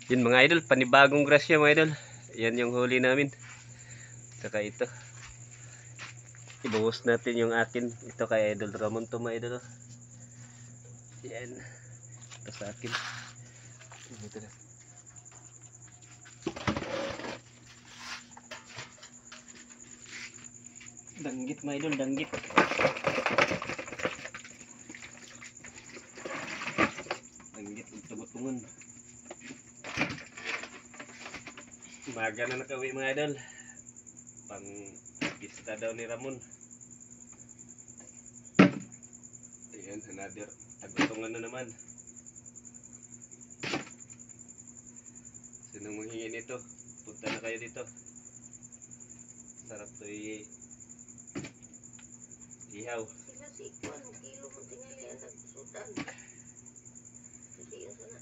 Yun mga idol, panibagong grasya mga idol. Yan yung huli namin. Saka ito. Ibuhos natin yung akin. Ito kay Idol Ramon to mga idol. Yan. Ito sa akin. Ito na. Danggit mga idol, danggit. Danggit ug tugot-tungon. Umaga na nakauwi mga idol. Pang pista daw ni Ramon. Ayan, another tagutungan na naman. Sinong manghingi nito? Punta na kayo dito. Sarap to ihaw. Sila si Kwan, kilo mo tingali ang nagsudan. Kasi yun sana.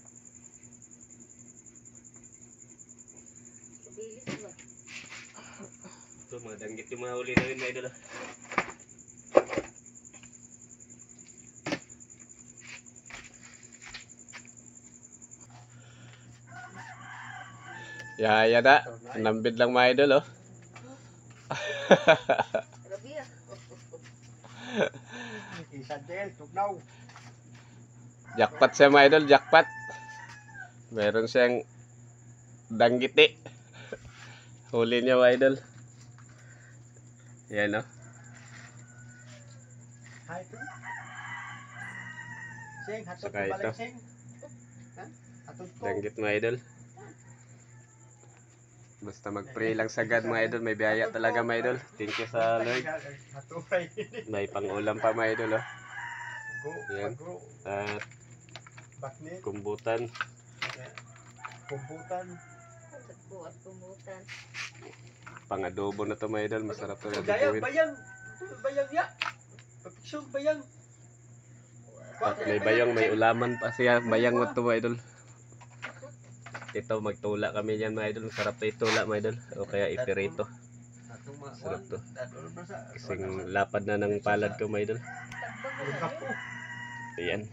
Kabilis ba? Ito, mga danggit yung mga huli namin mga idol. Yan na. Nambid lang mga idol oh. Grabe ah. Isa din, tugnaw. Jackpot siya mga idol, jackpot. Meron siyang danggiti. Huli niya mga idol. Yan oh. Hay ito. Sing, hatod Saka ko ito. balik, Sing. Ha? Hatod ko. Danggit mga idol. Basta mag-pray lang sa God mga idol. May biyaya talaga mga idol. Thank you sa Lord. Haturay. May pang-ulam pa mga idol oh. Go, Yan. pagro. At Baknit. kumbutan. Kumputan. Tagpo at pumutan. Pang-adobo na to mga idol. Masarap to yung Bayang, adobohin. bayang. Bayang ya. Papiksyon, bayang. May bayang, may ulaman pa siya. Bayang mo to mga idol. Ito magtula kami yan mga idol. Sarap to itula mga idol. O kaya ipirito. Sarap to. Kasing lapad na ng palad ko mga idol. Ayan.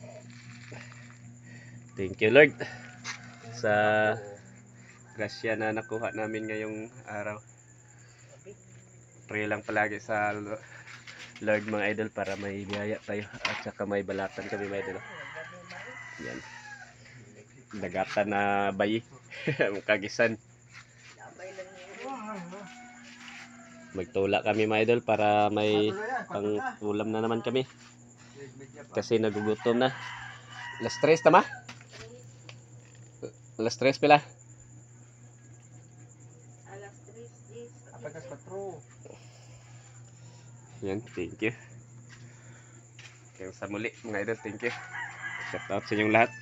Thank you Lord sa grasya na nakuha namin ngayong araw. Pray lang palagi sa Lord mga idol para may biyaya tayo at saka may balatan kami mga idol. Yan. Dagatan na bayi. Kagisan. Labay lang yun. Magtula kami mga idol para may pang ulam na naman kami. Kasi nagugutom na. Alas 3 tama? Alas 3 pila? Alas 3 is. Apagas patro. Yan, thank you. Kaya sa muli mga idol, thank you. Shout out sa inyong lahat.